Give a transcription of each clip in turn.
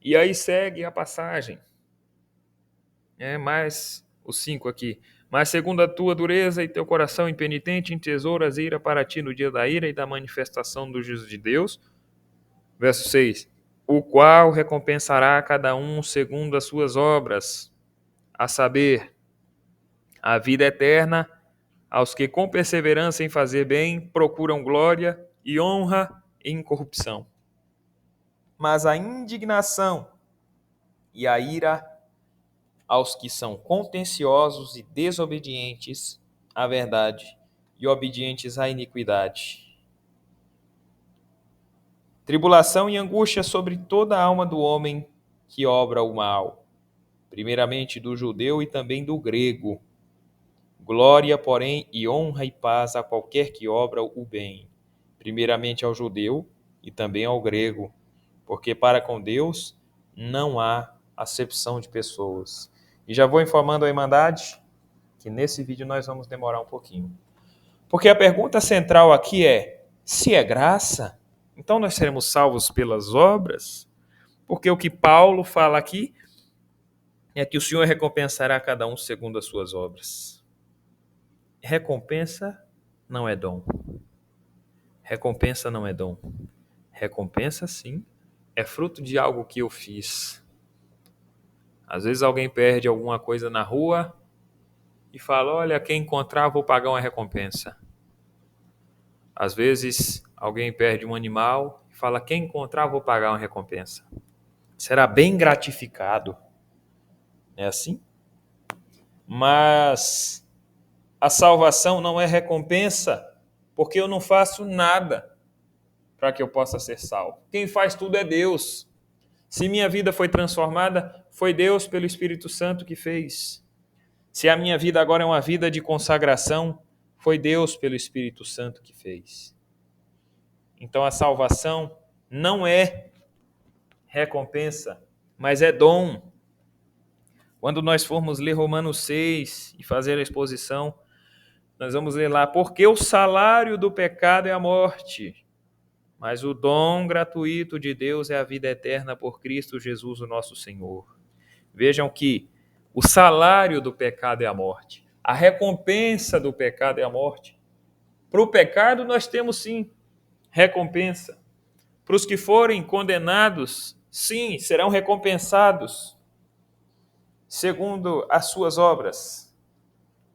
E aí segue a passagem. Mais os 5 aqui. Mas segundo a tua dureza e teu coração impenitente, entesouras ira para ti no dia da ira e da manifestação do juízo de Deus. Verso 6. O qual recompensará a cada um segundo as suas obras, a saber, a vida eterna, aos que com perseverança em fazer bem procuram glória e honra e incorrupção. Mas a indignação e a ira aos que são contenciosos e desobedientes à verdade e obedientes à iniquidade. Tribulação e angústia sobre toda a alma do homem que obra o mal, primeiramente do judeu e também do grego. Glória, porém, e honra e paz a qualquer que obra o bem, primeiramente ao judeu e também ao grego, porque para com Deus não há acepção de pessoas. E já vou informando a Irmandade que nesse vídeo nós vamos demorar um pouquinho. Porque a pergunta central aqui é: se é graça, então nós seremos salvos pelas obras? Porque o que Paulo fala aqui é que o Senhor recompensará cada um segundo as suas obras. Recompensa não é dom. Recompensa não é dom. Recompensa, sim, é fruto de algo que eu fiz. Às vezes alguém perde alguma coisa na rua e fala: olha, quem encontrar, vou pagar uma recompensa. Às vezes alguém perde um animal e fala: quem encontrar, vou pagar uma recompensa. Será bem gratificado. É assim? Mas a salvação não é recompensa, porque eu não faço nada para que eu possa ser salvo. Quem faz tudo é Deus. Se minha vida foi transformada, foi Deus pelo Espírito Santo que fez. Se a minha vida agora é uma vida de consagração, foi Deus pelo Espírito Santo que fez. Então a salvação não é recompensa, mas é dom. Quando nós formos ler Romanos 6 e fazer a exposição, nós vamos ler lá: porque o salário do pecado é a morte, mas o dom gratuito de Deus é a vida eterna por Cristo Jesus, o nosso Senhor. Vejam que o salário do pecado é a morte. A recompensa do pecado é a morte. Para o pecado nós temos sim recompensa. Para os que forem condenados, sim, serão recompensados segundo as suas obras.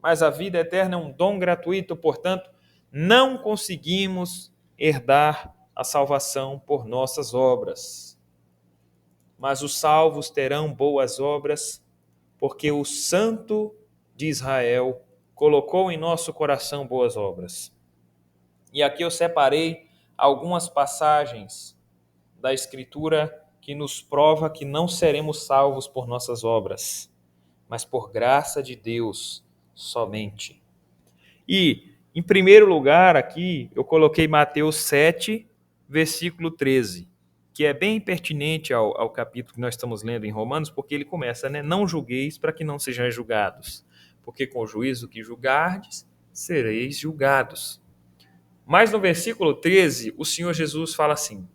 Mas a vida eterna é um dom gratuito, portanto, não conseguimos herdar a salvação por nossas obras. Mas os salvos terão boas obras, porque o Santo de Israel colocou em nosso coração boas obras. E aqui eu separei algumas passagens da Escritura que nos prova que não seremos salvos por nossas obras, mas por graça de Deus somente. E, em primeiro lugar, aqui eu coloquei Mateus 7, versículo 13, que é bem pertinente ao capítulo que nós estamos lendo em Romanos, porque ele começa, né? Não julgueis para que não sejais julgados, porque com o juízo que julgardes, sereis julgados. Mas no versículo 13, o Senhor Jesus fala assim: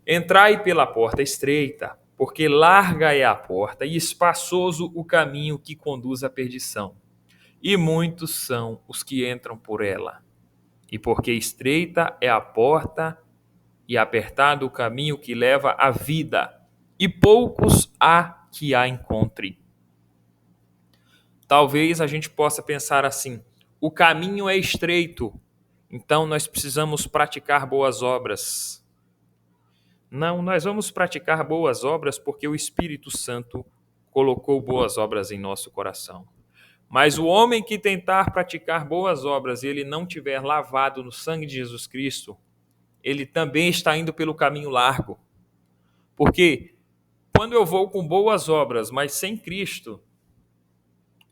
entrai pela porta estreita, porque larga é a porta e espaçoso o caminho que conduz à perdição, e muitos são os que entram por ela. E porque estreita é a porta e apertado o caminho que leva à vida, e poucos há que a encontre. Talvez a gente possa pensar assim: o caminho é estreito, então nós precisamos praticar boas obras. Não, nós vamos praticar boas obras porque o Espírito Santo colocou boas obras em nosso coração. Mas o homem que tentar praticar boas obras e ele não tiver lavado no sangue de Jesus Cristo, ele também está indo pelo caminho largo. Porque quando eu vou com boas obras, mas sem Cristo,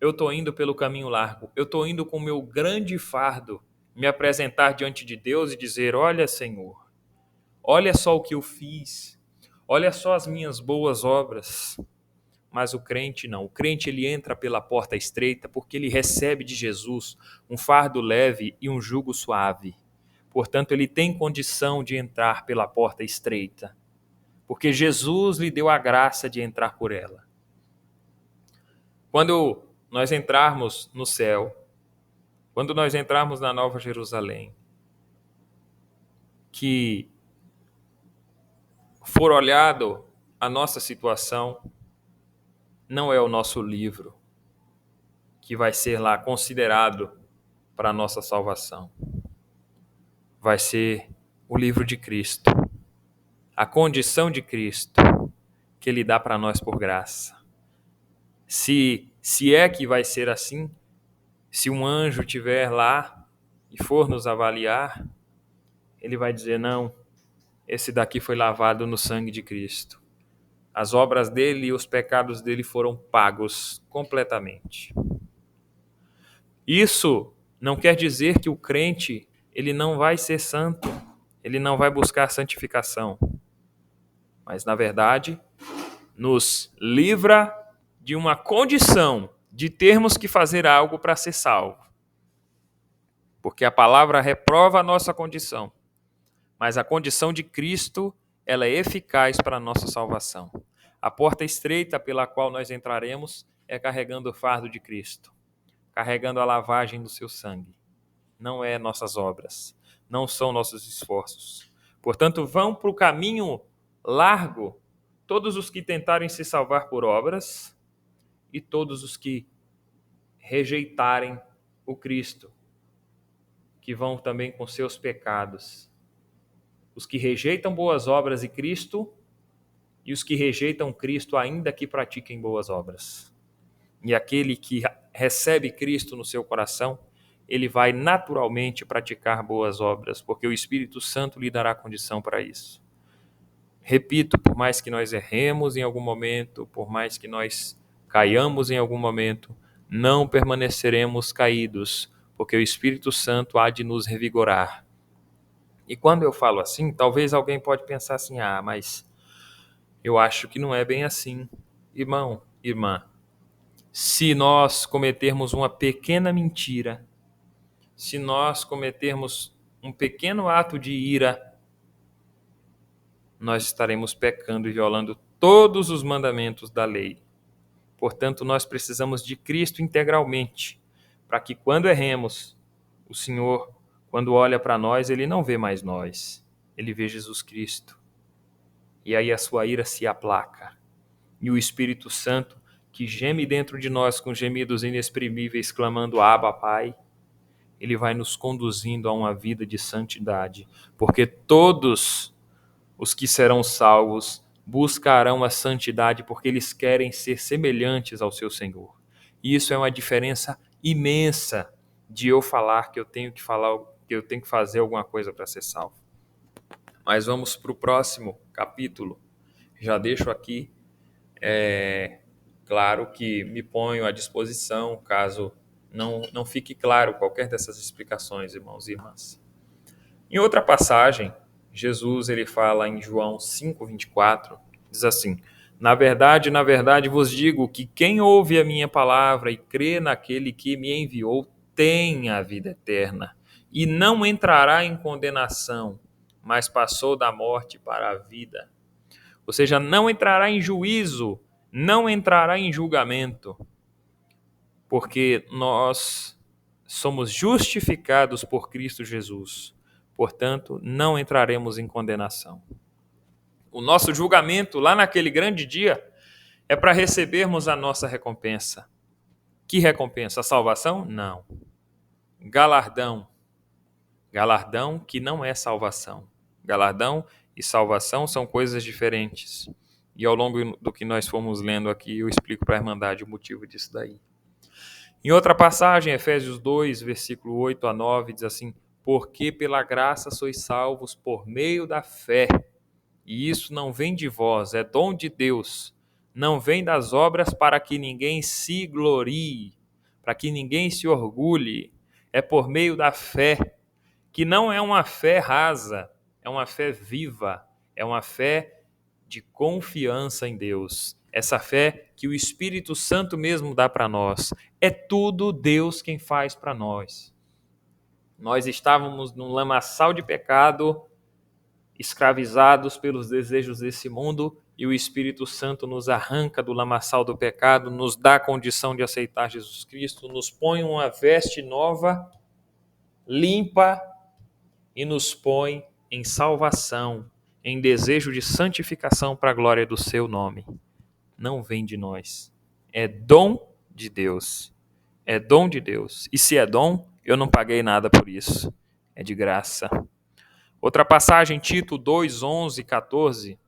eu estou indo pelo caminho largo. Eu estou indo com o meu grande fardo, me apresentar diante de Deus e dizer: olha, Senhor, olha só o que eu fiz, olha só as minhas boas obras. Mas o crente não. O crente ele entra pela porta estreita porque ele recebe de Jesus um fardo leve e um jugo suave. Portanto, ele tem condição de entrar pela porta estreita. porque Jesus lhe deu a graça de entrar por ela. Quando nós entrarmos no céu, quando nós entrarmos na Nova Jerusalém, que for olhado a nossa situação, não é o nosso livro que vai ser lá considerado para a nossa salvação. Vai ser o livro de Cristo, a condição de Cristo que Ele dá para nós por graça. Se é que vai ser assim, se um anjo estiver lá e for nos avaliar, ele vai dizer, não, esse daqui foi lavado no sangue de Cristo. As obras dele e os pecados dele foram pagos completamente. Isso não quer dizer que o crente ele não vai ser santo, ele não vai buscar santificação. Mas, na verdade, nos livra de uma condição de termos que fazer algo para ser salvo. Porque a palavra reprova a nossa condição. Mas a condição de Cristo, ela é eficaz para a nossa salvação. A porta estreita pela qual nós entraremos é carregando o fardo de Cristo, carregando a lavagem do seu sangue. Não é nossas obras, não são nossos esforços. Portanto, vão para o caminho largo todos os que tentarem se salvar por obras e todos os que rejeitarem o Cristo, que vão também com seus pecados. Os que rejeitam boas obras e Cristo, e os que rejeitam Cristo ainda que pratiquem boas obras. E aquele que recebe Cristo no seu coração, ele vai naturalmente praticar boas obras, porque o Espírito Santo lhe dará condição para isso. Repito, por mais que nós erremos em algum momento, por mais que nós caiamos em algum momento, não permaneceremos caídos, porque o Espírito Santo há de nos revigorar. E quando eu falo assim, talvez alguém pode pensar assim, mas eu acho que não é bem assim. Irmão, irmã, se nós cometermos uma pequena mentira, se nós cometermos um pequeno ato de ira, nós estaremos pecando e violando todos os mandamentos da lei. Portanto, nós precisamos de Cristo integralmente, para que quando erremos, o Senhor, quando olha para nós, Ele não vê mais nós, Ele vê Jesus Cristo. E aí a sua ira se aplaca. E o Espírito Santo, que geme dentro de nós com gemidos inexprimíveis, clamando Abba, Pai, Ele vai nos conduzindo a uma vida de santidade, porque todos os que serão salvos buscarão a santidade porque eles querem ser semelhantes ao seu Senhor. E isso é uma diferença imensa de eu falar que eu tenho que fazer alguma coisa para ser salvo. Mas vamos para o próximo capítulo. Já deixo aqui claro que me ponho à disposição caso não fique claro qualquer dessas explicações, irmãos e irmãs. Em outra passagem, Jesus ele fala em João 5:24, diz assim: na verdade, vos digo que quem ouve a minha palavra e crê naquele que me enviou tem a vida eterna e não entrará em condenação, mas passou da morte para a vida. Ou seja, não entrará em juízo, não entrará em julgamento, porque nós somos justificados por Cristo Jesus. Portanto, não entraremos em condenação. O nosso julgamento, lá naquele grande dia, é para recebermos a nossa recompensa. Que recompensa? A salvação? Não. Galardão. Galardão que não é salvação. Galardão e salvação são coisas diferentes. E ao longo do que nós fomos lendo aqui, eu explico para a Irmandade o motivo disso daí. Em outra passagem, Efésios 2, versículo 8 a 9, diz assim: porque pela graça sois salvos por meio da fé. E isso não vem de vós, é dom de Deus. Não vem das obras para que ninguém se glorie, para que ninguém se orgulhe. É por meio da fé, que não é uma fé rasa, é uma fé viva, é uma fé de confiança em Deus. Essa fé que o Espírito Santo mesmo dá para nós. É tudo Deus quem faz para nós. Nós estávamos num lamaçal de pecado, escravizados pelos desejos desse mundo, e o Espírito Santo nos arranca do lamaçal do pecado, nos dá a condição de aceitar Jesus Cristo, nos põe uma veste nova, limpa, e nos põe em salvação, em desejo de santificação para a glória do seu nome. Não vem de nós, é dom de Deus. É dom de Deus. E se é dom, eu não paguei nada por isso. É de graça. Outra passagem, Tito 2, 11 e 14.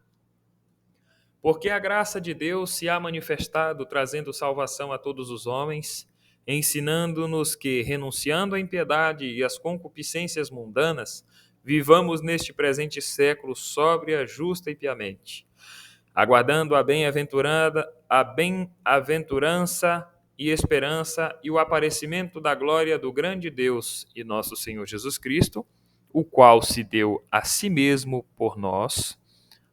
Porque a graça de Deus se há manifestado, trazendo salvação a todos os homens, ensinando-nos que, renunciando à impiedade e às concupiscências mundanas, vivamos neste presente século sóbria, justa e piamente, aguardando a bem-aventurança e esperança e o aparecimento da glória do grande Deus e nosso Senhor Jesus Cristo, o qual se deu a si mesmo por nós,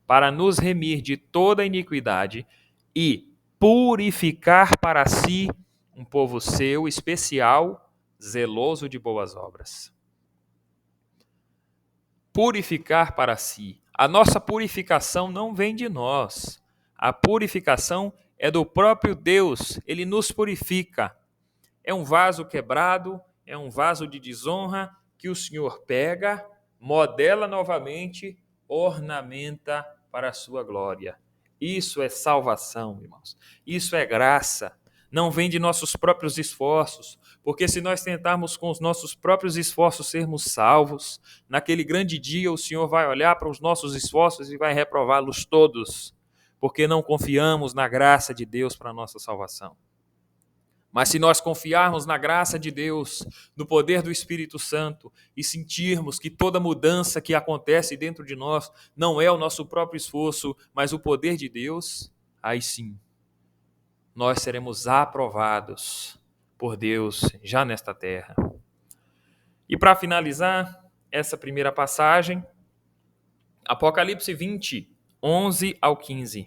para nos remir de toda iniquidade e purificar para si um povo seu especial, zeloso de boas obras. Purificar para si. A nossa purificação não vem de nós. A purificação é do próprio Deus. Ele nos purifica. É um vaso quebrado, é um vaso de desonra que o Senhor pega, modela novamente, ornamenta para a sua glória. Isso é salvação, irmãos. Isso é graça. Não vem de nossos próprios esforços, porque se nós tentarmos com os nossos próprios esforços sermos salvos, naquele grande dia o Senhor vai olhar para os nossos esforços e vai reprová-los todos, porque não confiamos na graça de Deus para a nossa salvação. Mas se nós confiarmos na graça de Deus, no poder do Espírito Santo, e sentirmos que toda mudança que acontece dentro de nós não é o nosso próprio esforço, mas o poder de Deus, aí sim, nós seremos aprovados por Deus já nesta terra. E para finalizar essa primeira passagem, Apocalipse 20, 11 ao 15,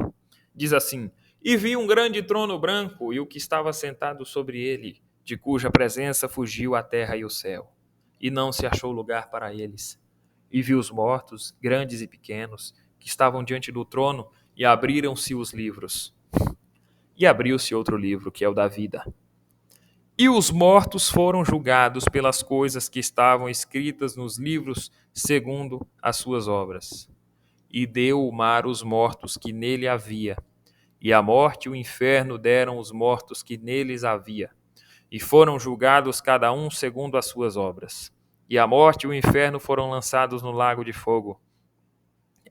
diz assim: E vi um grande trono branco e o que estava sentado sobre ele, de cuja presença fugiu a terra e o céu, e não se achou lugar para eles. E vi os mortos, grandes e pequenos, que estavam diante do trono, e abriram-se os livros. E abriu-se outro livro, que é o da vida. E os mortos foram julgados pelas coisas que estavam escritas nos livros, segundo as suas obras. E deu o mar os mortos que nele havia, e a morte e o inferno deram os mortos que neles havia, e foram julgados cada um segundo as suas obras. E a morte e o inferno foram lançados no lago de fogo.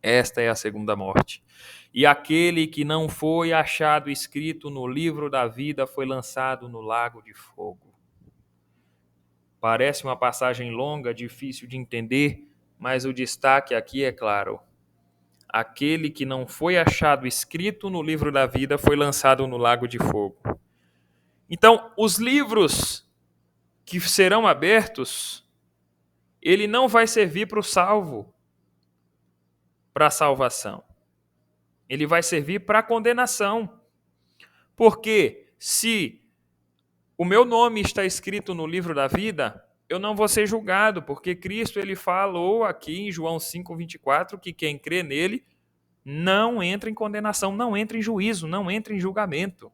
Esta é a segunda morte. E aquele que não foi achado escrito no livro da vida foi lançado no lago de fogo. Parece uma passagem longa, difícil de entender, mas o destaque aqui é claro. Aquele que não foi achado escrito no livro da vida foi lançado no lago de fogo. Então, os livros que serão abertos, ele não vai servir para o salvo, para a salvação. Ele vai servir para a condenação. Porque se o meu nome está escrito no livro da vida, eu não vou ser julgado, porque Cristo ele falou aqui em João 5:24 que quem crê nele não entra em condenação, não entra em juízo, não entra em julgamento.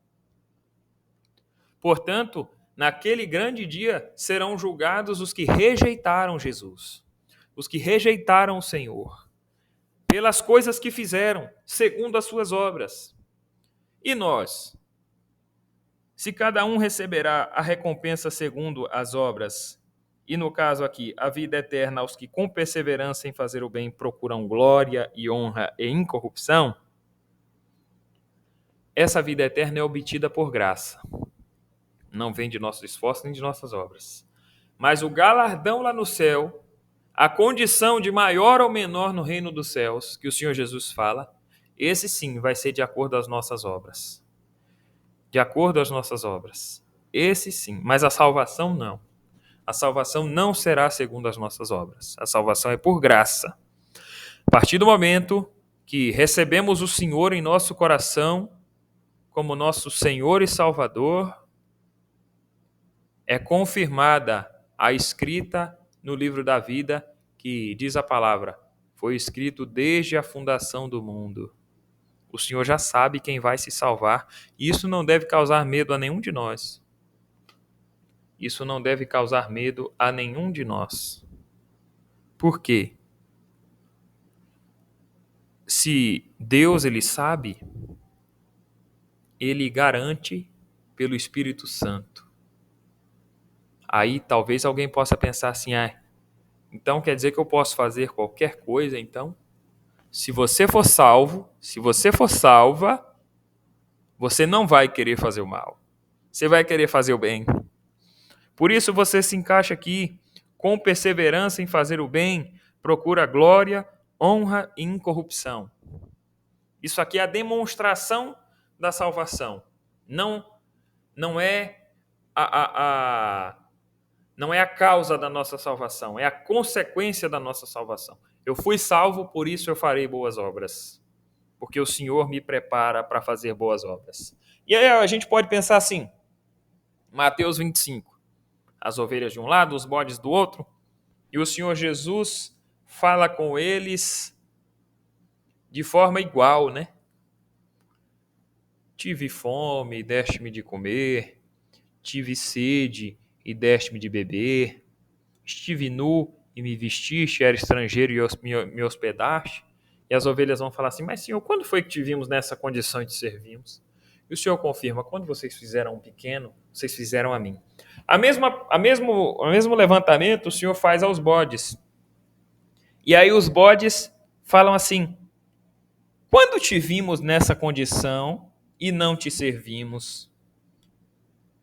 Portanto, naquele grande dia serão julgados os que rejeitaram Jesus, os que rejeitaram o Senhor, pelas coisas que fizeram, segundo as suas obras. E nós? Se cada um receberá a recompensa segundo as obras, e no caso aqui, a vida eterna aos que com perseverança em fazer o bem procuram glória e honra e incorrupção, essa vida eterna é obtida por graça. Não vem de nosso esforço nem de nossas obras. Mas o galardão lá no céu, a condição de maior ou menor no reino dos céus, que o Senhor Jesus fala, esse sim vai ser de acordo às nossas obras. De acordo às nossas obras. Esse sim, mas a salvação não. A salvação não será segundo as nossas obras. A salvação é por graça. A partir do momento que recebemos o Senhor em nosso coração como nosso Senhor e Salvador, é confirmada a escrita no livro da vida que diz a palavra: foi escrito desde a fundação do mundo. O Senhor já sabe quem vai se salvar, e isso não deve causar medo a nenhum de nós. Isso não deve causar medo a nenhum de nós. Por quê? Se Deus ele sabe, ele garante pelo Espírito Santo. Aí talvez alguém possa pensar assim, então quer dizer que eu posso fazer qualquer coisa, então? Se você for salvo, se você for salva, você não vai querer fazer o mal. Você vai querer fazer o bem. Por isso você se encaixa aqui com perseverança em fazer o bem, procura glória, honra e incorrupção. Isso aqui é a demonstração da salvação. Não é não é a causa da nossa salvação, é a consequência da nossa salvação. Eu fui salvo, por isso eu farei boas obras, porque o Senhor me prepara para fazer boas obras. E aí a gente pode pensar assim, Mateus 25, as ovelhas de um lado, os bodes do outro, e o Senhor Jesus fala com eles de forma igual, né? Tive fome, deste-me de comer, tive sede e deste-me de beber, estive nu e me vestiste, era estrangeiro e me hospedaste. E as ovelhas vão falar assim, mas Senhor, quando foi que te vimos nessa condição e te servimos? E o Senhor confirma, quando vocês fizeram um pequeno, vocês fizeram a mim. O mesmo levantamento o Senhor faz aos bodes. E aí os bodes falam assim, quando te vimos nessa condição e não te servimos,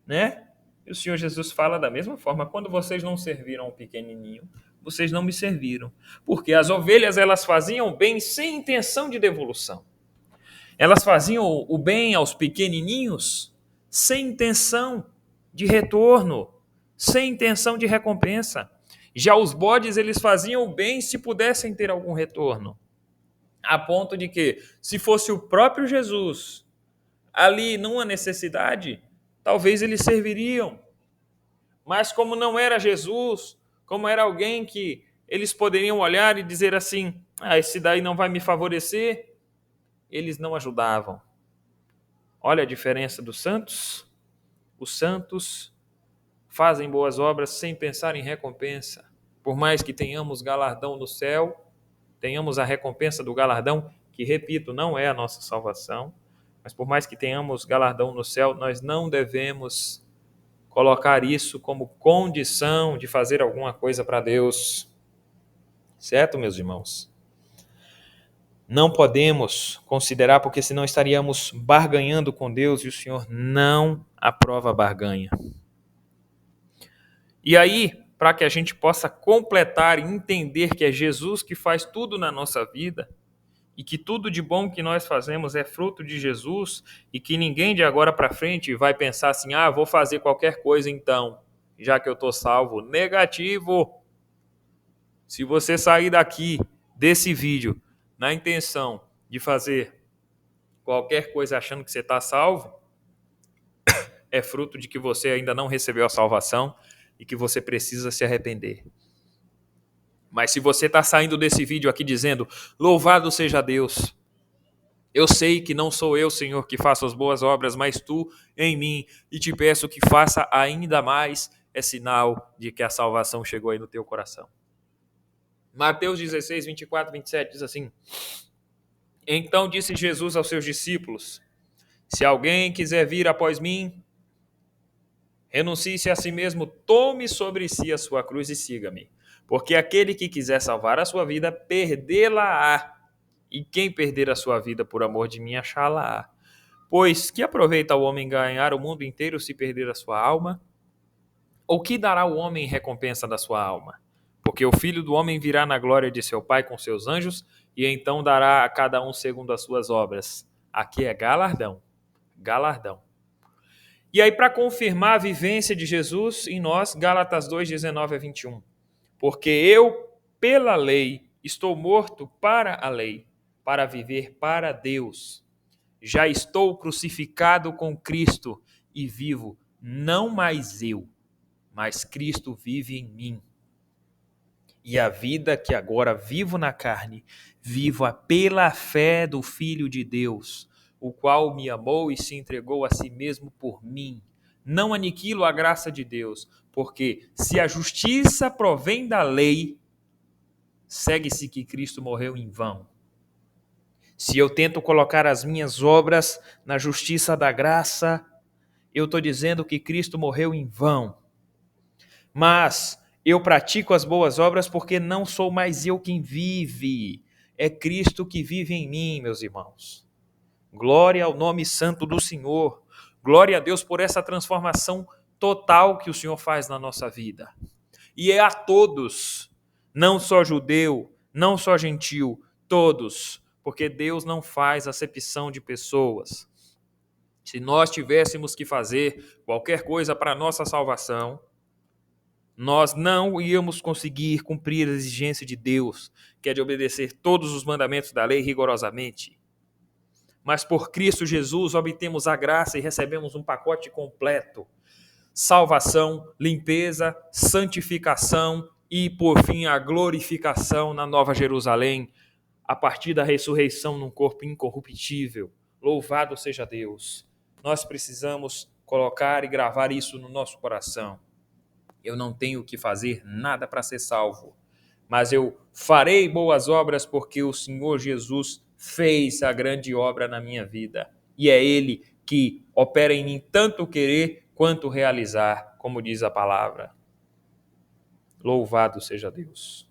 né? E o Senhor Jesus fala da mesma forma, quando vocês não serviram ao pequenininho, vocês não me serviram. Porque as ovelhas, elas faziam bem sem intenção de devolução. Elas faziam o bem aos pequenininhos sem intenção de retorno, sem intenção de recompensa. Já os bodes, eles faziam o bem se pudessem ter algum retorno. A ponto de que, se fosse o próprio Jesus ali numa necessidade, talvez eles serviriam. Mas como não era Jesus, como era alguém que eles poderiam olhar e dizer assim, esse daí não vai me favorecer, eles não ajudavam. Olha a diferença dos santos. Os santos fazem boas obras sem pensar em recompensa. Por mais que tenhamos galardão no céu, tenhamos a recompensa do galardão, que, repito, não é a nossa salvação, mas por mais que tenhamos galardão no céu, nós não devemos colocar isso como condição de fazer alguma coisa para Deus. Certo, meus irmãos? Não podemos considerar, porque senão estaríamos barganhando com Deus e o Senhor não aprova a barganha. E aí, para que a gente possa completar e entender que é Jesus que faz tudo na nossa vida e que tudo de bom que nós fazemos é fruto de Jesus e que ninguém de agora para frente vai pensar assim, vou fazer qualquer coisa então, já que eu estou salvo. Negativo. Se você sair daqui, desse vídeo, na intenção de fazer qualquer coisa achando que você está salvo, é fruto de que você ainda não recebeu a salvação e que você precisa se arrepender. Mas se você está saindo desse vídeo aqui dizendo, louvado seja Deus, eu sei que não sou eu, Senhor, que faço as boas obras, mas Tu em mim, e te peço que faça ainda mais, é sinal de que a salvação chegou aí no teu coração. Mateus 16, 24, 27 diz assim, então disse Jesus aos seus discípulos, se alguém quiser vir após mim, renuncie-se a si mesmo, tome sobre si a sua cruz e siga-me. Porque aquele que quiser salvar a sua vida, perdê-la-á. E quem perder a sua vida por amor de mim, achá-la-á. Pois que aproveita o homem ganhar o mundo inteiro se perder a sua alma? Ou que dará o homem em recompensa da sua alma? Porque o Filho do Homem virá na glória de seu Pai com seus anjos, e então dará a cada um segundo as suas obras. Aqui é galardão. Galardão. E aí, para confirmar a vivência de Jesus em nós, Gálatas 2, 19 a 21. Porque eu, pela lei, estou morto para a lei, para viver para Deus. Já estou crucificado com Cristo e vivo, não mais eu, mas Cristo vive em mim. E a vida que agora vivo na carne, vivo-a pela fé do Filho de Deus, o qual me amou e se entregou a si mesmo por mim. Não aniquilo a graça de Deus, porque se a justiça provém da lei, segue-se que Cristo morreu em vão. Se eu tento colocar as minhas obras na justiça da graça, eu estou dizendo que Cristo morreu em vão. Mas eu pratico as boas obras porque não sou mais eu quem vive, é Cristo que vive em mim, meus irmãos. Glória ao nome santo do Senhor. Glória a Deus por essa transformação total que o Senhor faz na nossa vida. E é a todos, não só judeu, não só gentil, todos, porque Deus não faz acepção de pessoas. Se nós tivéssemos que fazer qualquer coisa para a nossa salvação, nós não íamos conseguir cumprir a exigência de Deus, que é de obedecer todos os mandamentos da lei rigorosamente. Mas por Cristo Jesus obtemos a graça e recebemos um pacote completo: salvação, limpeza, santificação e, por fim, a glorificação na Nova Jerusalém, a partir da ressurreição num corpo incorruptível. Louvado seja Deus! Nós precisamos colocar e gravar isso no nosso coração. Eu não tenho que fazer nada para ser salvo, mas eu farei boas obras porque o Senhor Jesus fez a grande obra na minha vida. E é Ele que opera em mim tanto querer quanto realizar, como diz a palavra. Louvado seja Deus!